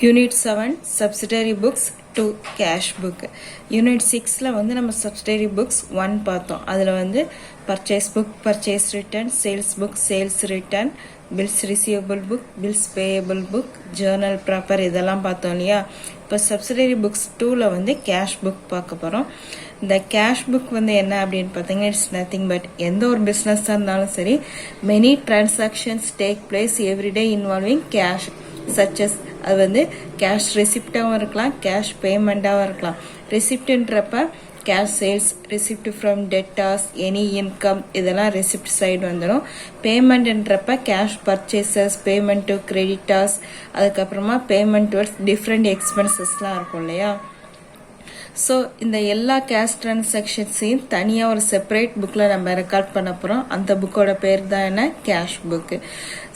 Unit 7 subsidiary books 2 cash book. Unit 6ல வந்து நம்ம சப்சிடரி புக்ஸ் 1 பார்த்தோம். அதில் வந்து purchase book, purchase return, sales book, sales return, bills receivable book, bills payable book, journal proper இதெல்லாம் பார்த்தோம் இல்லையா. இப்போ சப்சிடரி புக்ஸ் 2ல வந்து கேஷ் புக் பார்க்க போகிறோம். இந்த கேஷ் புக் வந்து என்ன அப்படின்னு பார்த்தீங்கன்னா, இட்ஸ் நத்திங் பட் எந்த ஒரு பிஸ்னஸாக இருந்தாலும் சரி, many transactions take place everyday involving cash such as. அது வந்து கேஷ் ரெசிப்டாகவும் இருக்கலாம், கேஷ் பேமெண்ட்டாகவும் இருக்கலாம். ரெசிப்ட்ன்றப்ப cash sales, receipt from debtors, any income இதெல்லாம் ரெசிப்ட் சைடு வந்துடும். பேமெண்ட்ன்றப்ப cash purchases, payment to creditors, அதுக்கப்புறமா பேமெண்ட் டுவர்ட்ஸ் டிஃப்ரெண்ட் எக்ஸ்பென்சஸ்லாம் இருக்கும் இல்லையா. ஸோ இந்த எல்லா கேஷ் டிரான்சாக்ஷன்ஸையும் தனியாக ஒரு செப்பரேட் புக்கில் நம்ம ரெக்கார்ட் பண்ண போகிறோம். அந்த புக்கோட பேர் தான் என்ன, கேஷ் புக்கு.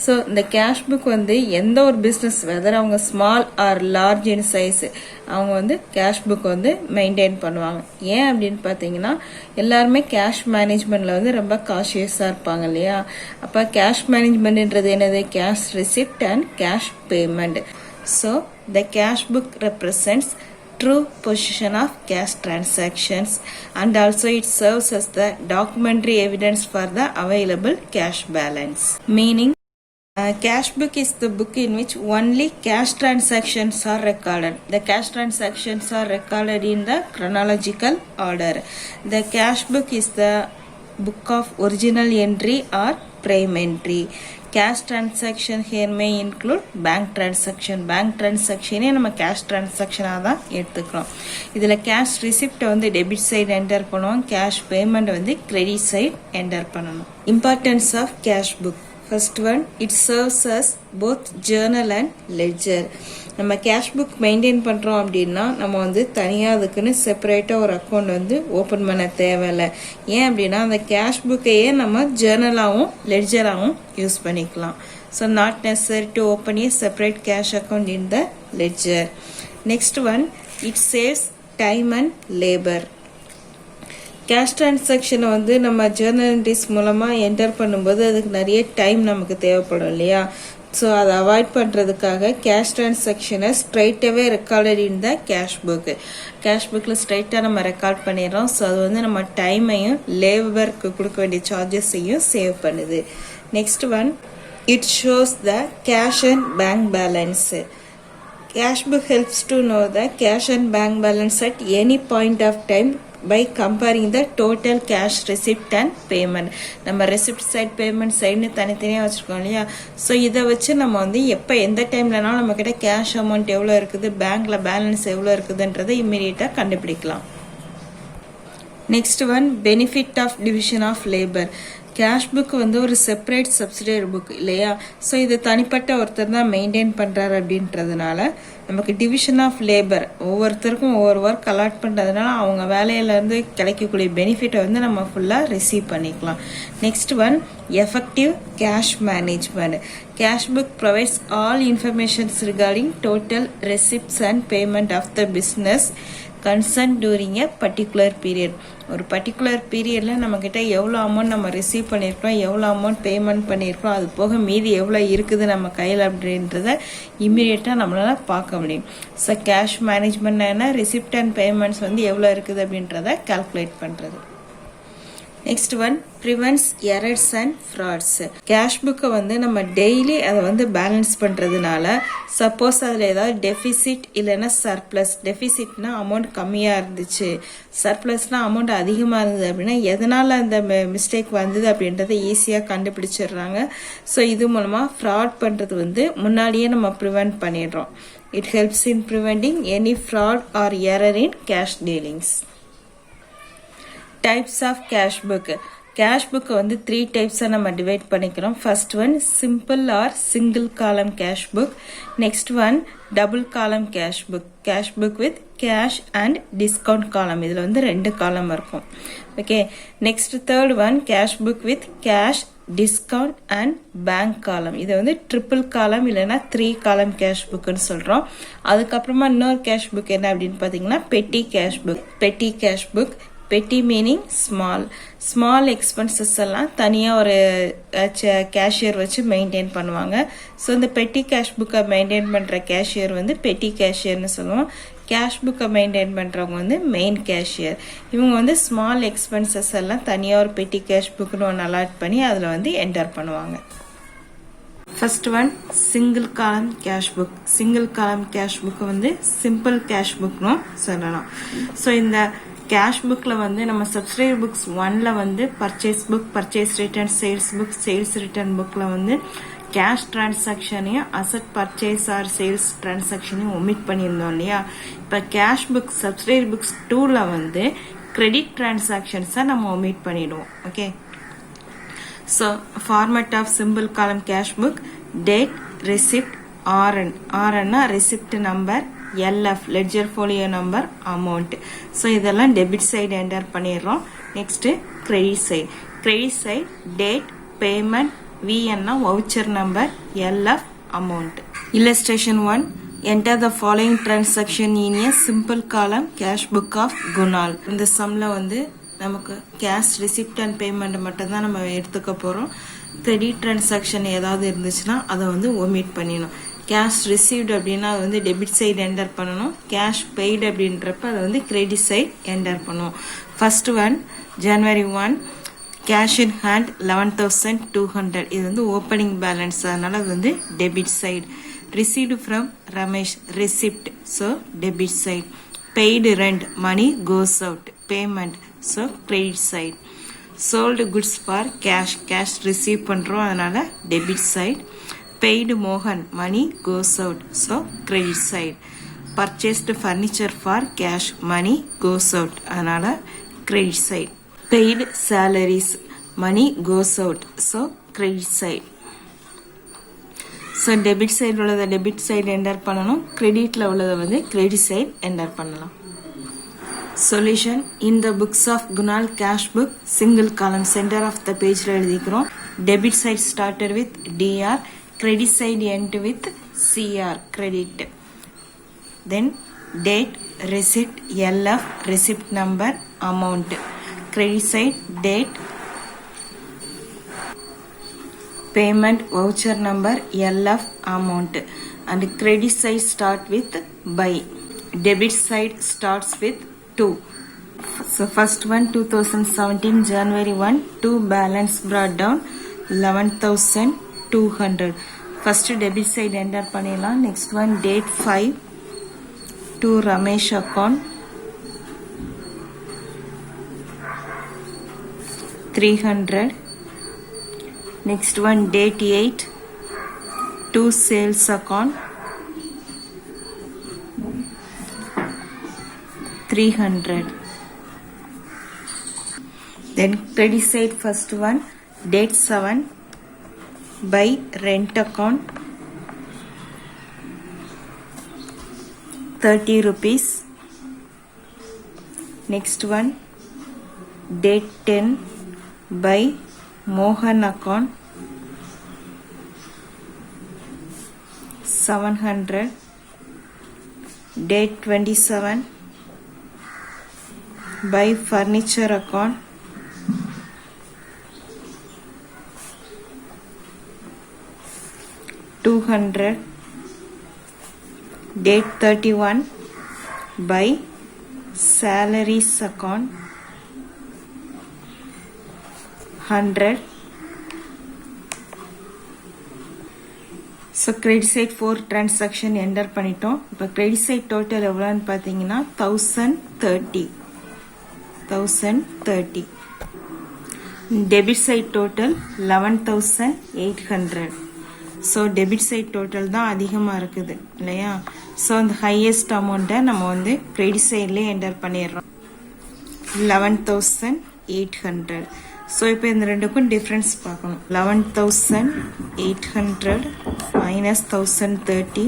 ஸோ இந்த கேஷ் புக் வந்து எந்த ஒரு பிஸ்னஸ், வெதர் அவங்க ஸ்மால் ஆர் லார்ஜ் இன் சைஸ், அவங்க வந்து கேஷ் புக் வந்து மெயின்டைன் பண்ணுவாங்க. ஏன் அப்படின்னு பார்த்தீங்கன்னா, எல்லாருமே கேஷ் மேனேஜ்மெண்ட்டில் வந்து ரொம்ப காஷியஸாக இருப்பாங்க இல்லையா. அப்போ கேஷ் மேனேஜ்மெண்ட்ன்றது என்னது, cash receipt and cash payment. So the cash book represents true position of cash transactions, and also it serves as the documentary evidence for the available cash balance. Meaning, cash book is the book in which only cash transactions are recorded. The cash transactions are recorded in the chronological order. The cash book is the book of original entry or prime entry. Cash transaction here may include bank transaction. Bank டிரான்சாக்ஷனே நம்ம cash டிரான்சாக்ஷனாக தான் எடுத்துக்கிறோம். இதில் cash ரிசிப்டை வந்து debit side enter பண்ணுவோம், cash payment வந்து கிரெடிட் சைடு என்டர் பண்ணணும். Importance of cash book. First one, it serves as both journal and ledger. நம்ம கேஷ் புக் மெயின்டைன் பண்ணுறோம் அப்படின்னா நம்ம வந்து தனியாக அதுக்குன்னு செப்பரேட்டாக ஒரு அக்கௌண்ட் வந்து ஓப்பன் பண்ண தேவையில்லை. ஏன் அப்படின்னா அந்த கேஷ் புக்கையே நம்ம ஜேர்னலாகவும் லெட்ஜராகவும் யூஸ் பண்ணிக்கலாம். So not necessary to open a separate cash account in the ledger. Next one, it saves time and labour. Cash டிரான்சாக்ஷனை வந்து நம்ம ஜேர்னல் என்ட்ரிஸ் மூலமாக என்டர் பண்ணும்போது அதுக்கு நிறைய டைம் நமக்கு தேவைப்படும் இல்லையா. ஸோ அதை அவாய்ட் பண்ணுறதுக்காக கேஷ் டிரான்சாக்ஷனை ஸ்ட்ரைட்டாகவே recorded in the cash book. Cash புக்கில் ஸ்ட்ரைட்டாக நம்ம ரெக்கார்ட் பண்ணிடுறோம். ஸோ அது வந்து நம்ம டைமையும் லேபருக்கு கொடுக்க வேண்டிய சார்ஜஸையும் சேவ் பண்ணுது. Next one, it shows the cash and bank balance. Cash book helps to know the cash and bank balance at any point of time by comparing the total cash receipt and payment. நம்ம receipt side payment sideனு தனித்தனியாக வச்சுருக்கோம் இல்லையா. So இதை வச்சு நம்ம வந்து எப்போ எந்த டைம்லனாலும் நம்ம கிட்ட கேஷ் அமௌண்ட் எவ்வளோ இருக்குது, பேங்க்ல பேலன்ஸ் எவ்வளோ இருக்குதுன்றதை இம்மீடியட்டாக கண்டுபிடிக்கலாம். Next one, benefit of division of labour. Cash book வந்து ஒரு செப்பரேட் சப்சிடரி புக் இல்லையா. ஸோ இது தனிப்பட்ட ஒருத்தர் தான் மெயின்டைன் பண்ணுறாரு அப்படின்றதுனால நமக்கு டிவிஷன் ஆஃப் லேபர், ஒவ்வொருத்தருக்கும் ஒவ்வொரு ஒர்க் அலாட் பண்ணுறதுனால அவங்க வேலையிலேருந்து கிடைக்கக்கூடிய பெனிஃபிட்டை வந்து நம்ம ஃபுல்லாக ரிசீவ் பண்ணிக்கலாம். Next one, effective cash management. Cash book provides all informations regarding total receipts and payment of the business concern during a particular period. ஒரு பர்டிகுலர் பீரியடில் நம்மக்கிட்ட எவ்வளோ அமௌண்ட் நம்ம ரிசீவ் பண்ணியிருக்கோம், எவ்வளோ அமௌண்ட் பேமெண்ட் பண்ணியிருக்கோம், அது போக மீதி எவ்வளோ இருக்குது நம்ம கையில் அப்படின்றத இம்மீடியட்டாக நம்மளால் பார்க்க முடியும். ஸோ கேஷ் மேனேஜ்மெண்ட் என்ன, ரிசிப்ட் அண்ட் பேமெண்ட்ஸ் வந்து எவ்வளோ இருக்குது அப்படின்றத கால்குலேட் பண்ணுறது. Next one, prevents errors and frauds. Cash புக்கை வந்து நம்ம டெய்லி அதை வந்து பேலன்ஸ் பண்ணுறதுனால சப்போஸ் அதில் ஏதாவது டெஃபிசிட் இல்லைன்னா சர்ப்ளஸ், டெஃபிசிட்னா அமௌண்ட் கம்மியாக இருந்துச்சு, சர்ப்ளஸ்னால் அமௌண்ட் அதிகமாக இருந்தது அப்படின்னா எதனால் அந்த மிஸ்டேக் வந்தது அப்படின்றத ஈஸியாக கண்டுபிடிச்சிடுறாங்க. ஸோ இது மூலமாக ஃப்ராட் பண்ணுறது வந்து முன்னாடியே நம்ம ப்ரிவென்ட் பண்ணிடுறோம். It helps in preventing any fraud or error in cash dealings. Types of cash book. Cash புக்கை வந்து 3 டைப்ஸாக நம்ம டிவைட் பண்ணிக்கிறோம். First one, simple or single column cash book. Next one, double column cash book. Cash book with cash and discount column. இதில் வந்து 2 column இருக்கும். Okay. Next third one, cash book with cash, discount and bank column. இதை வந்து triple காலம் இல்லைன்னா 3 காலம் cash புக்குன்னு சொல்கிறோம். அதுக்கப்புறமா இன்னொரு கேஷ் புக் என்ன அப்படின்னு பார்த்தீங்கன்னா பெட்டி கேஷ் புக். பெட்டி கேஷ் புக், பெட்டி மீனிங் ஸ்மால் எக்ஸ்பென்சஸ் எல்லாம் தனியாக ஒரு கேஷியர் வச்சு மெயின்டைன் பண்ணுவாங்க. ஸோ இந்த பெட்டி கேஷ் புக்கை மெயின்டைன் பண்ணுற கேஷியர் வந்து பெட்டி கேஷியர்னு சொல்லுவோம். கேஷ் புக்கை மெயின்டைன் பண்ணுறவங்க வந்து மெயின் கேஷியர். இவங்க வந்து ஸ்மால் எக்ஸ்பென்சஸ் எல்லாம் தனியாக ஒரு பெட்டி கேஷ் புக்குன்னு ஒன்று அலாட் பண்ணி அதில் வந்து என்டர் பண்ணுவாங்க. First one single column cash book. Single column cash book வந்து சிம்பிள் கேஷ் புக்னு சொல்லலாம். ஸோ இந்த கேஷ் புக்கில் வந்து நம்ம சப்ஸ்கிரைபர் புக்ஸ் 1ல் வந்து purchase book, purchase return, sales book, sales return புக்கில் வந்து கேஷ் டிரான்சாக்ஷனையும் அசட் பர்ச்சேஸ் ஆர் சேல்ஸ் டிரான்சாக்ஷனையும் ஒமிட் பண்ணியிருந்தோம் இல்லையா. இப்போ கேஷ் புக் சப்ஸ்கிரைபர் புக்ஸ் 2ல் வந்து கிரெடிட் டிரான்சாக்ஷன்ஸை நம்ம ஒமிட் பண்ணிடுவோம். Okay. So format of simple column cash book, date, receipt, ஆர்என்னா receipt number, LF ledger folio number, amount. So இதெல்லாம் டெபிட் சைடு என்டர் பண்ணிடுறோம். Next credit side. Credit side date, payment, விஎன்னா voucher number, LF amount. Illustration 1. Enter the following transaction in a simple column cash book of Gunal. இந்த சம்ல வந்து நமக்கு cash receipt and payment மட்டும் தான் நம்ம எடுத்துக்க போகிறோம். கிரெடிட் டிரான்சாக்ஷன் ஏதாவது இருந்துச்சுன்னா அதை வந்து ஒமிட் பண்ணிடணும். கேஷ் ரிசீவ்டு அப்படின்னா அது வந்து டெபிட் சைடு என்டர் பண்ணணும். கேஷ் பெய்டு அப்படின்றப்ப அதை வந்து கிரெடிட் சைடு என்டர் பண்ணுவோம். First one January 1 cash in hand 11,200. இது வந்து ஓப்பனிங் பேலன்ஸ், அதனால அது வந்து debit side. Received from Ramesh receipt, so debit side. Paid rent, money goes out, payment, so credit side. Sold goods for cash receive பண்ணுறோம், அதனால debit side. Paid மோகன், money goes out, so credit side. Purchased furniture for cash, money goes out, அதனால credit side. Paid salaries, money goes out, so credit side. So debit side உள்ளதை debit side enter பண்ணணும், கிரெடிட்டில் உள்ளதை வந்து credit side enter பண்ணலாம். Solution. In the books of Kunal cash book single column centre of the பேஜில் எழுதிக்கிறோம். Debit side started with DR, credit side end with CR, credit. Then date, receipt, LF, receipt number, amount. Credit side date, payment, voucher number, LF, amount. And credit side start with by. Debit side starts with 2. So first one 2017 January 1, 2 balance brought down 11,200. First debit side enter பண்ணிடலாம். Next one date 5 to Ramesh account 300. Next one date 8 to sales account 300. Then credit side first one date 7 by rent account 30 rupees. Next one date 10 by Mohan account 700. Date 27 by furniture account 200. Date 31 by salaries account 100. So credit side 4 transaction enter பண்ணிட்டோம். இப்போ credit side total எவ்வளோன்னு பார்த்தீங்கன்னா 1030. Debit side total 11,800. So debit side total தான் அதிகமாக இருக்குது இல்லையா. So அந்த highest அமௌண்ட்டை நம்ம வந்து கிரெடிட் சைட்லேயே என்டர் பண்ணிடுறோம் 11,800. ஸோ இப்போ இந்த ரெண்டுக்கும் டிஃப்ரென்ஸ் பார்க்கணும். 11,800 minus 1,030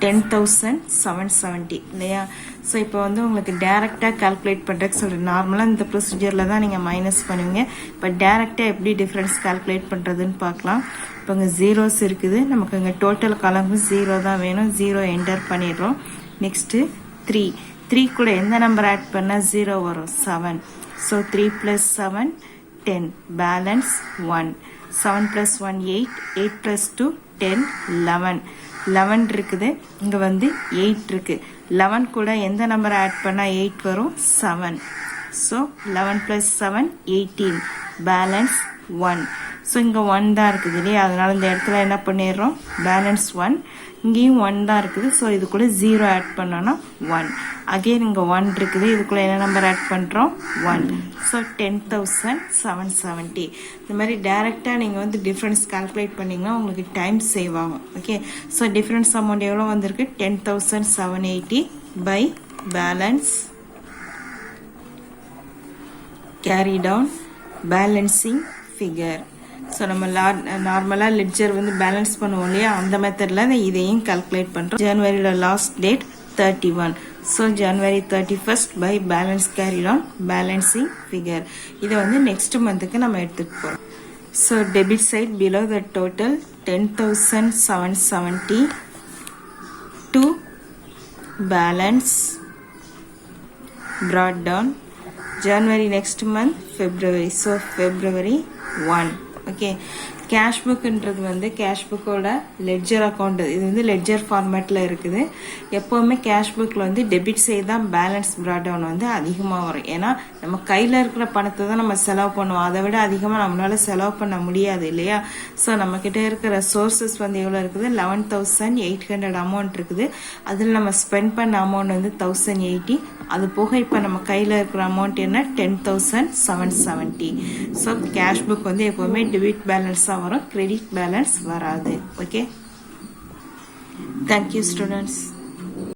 10,770 இல்லையா. ஸோ இப்போ வந்து உங்களுக்கு டேரெக்டாக கால்குலேட் பண்ணுறதுக்கு சொல்கிறேன். நார்மலாக இந்த ப்ரொசீஜரில் தான் நீங்கள் மைனஸ் பண்ணுவீங்க. இப்போ டேரெக்டாக எப்படி டிஃப்ரென்ஸ் கால்குலேட் பண்ணுறதுன்னு பார்க்கலாம். இப்போ இங்கே ஜீரோஸ் இருக்குது, நமக்கு இங்கே டோட்டல் காலமும் 0 தான் வேணும். 0 என்டர் பண்ணிடுறோம். நெக்ஸ்ட்டு 3 3 கூட எந்த நம்பர் ஆட் பண்ணால் 0 வரும் 7. So 3 + 7 10 balance 1. 7 + 1 8 8 + 2 10 11 11 இருக்குது. இங்கே வந்து 8 இருக்கு. 11 கூட எந்த நம்பர் ஆட் பண்ணால் 8 வரும் 7. So 11 + 7 18 balance 1. ஸோ இங்கே 1 தான் இருக்குது இல்லையா, அதனால இந்த இடத்துல என்ன பண்ணிடுறோம், பேலன்ஸ் 1. இங்கேயும் 1 தான் இருக்குது. ஸோ இது கூட 0 ஆட் பண்ணோன்னா 1. அகெயின் இங்கே 1 இருக்குது, இதுக்குள்ள என்ன நம்பர் ஆட் பண்ணுறோம் 1. ஸோ 10,770. இந்த மாதிரி டைரெக்டாக நீங்கள் வந்து டிஃப்ரென்ஸ் கால்குலேட் பண்ணிங்கன்னா உங்களுக்கு டைம் சேவ் ஆகும். ஓகே, ஸோ டிஃப்ரென்ஸ் அமௌண்ட் எவ்வளோ வந்திருக்கு, 10,780 by balance carry down balancing figure. So நம்ம நார்மலாக லெட்ஜர் வந்து பேலன்ஸ் பண்ணுவோம் இல்லையா, அந்த மெத்தடில் இதையும் கால்குலேட் பண்ணுறோம். ஜனவரியோட last date 31. So January 31 by balance carry down balancing figure. இதை வந்து நெக்ஸ்ட் மந்த்துக்கு நம்ம எடுத்துகிட்டு போகிறோம். So debit side below the total 10,770 to balance brought down January next month February. So February 1. Okay, cash புக்ன்றது வந்து கேஷ் புக்கோட லெட்ஜர் அக்கௌண்ட். இது வந்து லெட்ஜர் ஃபார்மேட்டில் இருக்குது. எப்போவுமே கேஷ் புக்கில் வந்து டெபிட் சைடு தான் பேலன்ஸ் ப்ராட் டவுன் வந்து அதிகமாக வரும். ஏன்னா நம்ம கையில் இருக்கிற பணத்தை தான் நம்ம செலவு பண்ணுவோம், அதை விட அதிகமாக நம்மளால செலவு பண்ண முடியாது இல்லையா. ஸோ நம்மக்கிட்ட இருக்கிற சோர்சஸ் வந்து எவ்வளோ இருக்குது, 11,800 அமௌண்ட் இருக்குது. அதில் நம்ம ஸ்பெண்ட் பண்ண அமௌண்ட் வந்து 1,080. அது போக இப்போ நம்ம கையில் இருக்கிற அமௌண்ட் என்ன, 10,770. ஸோ கேஷ் புக் வந்து எப்போவுமே டெபிட் பேலன்ஸாக வரும், கிரெடிட் பேலன்ஸ் வராது. Okay, thank you students.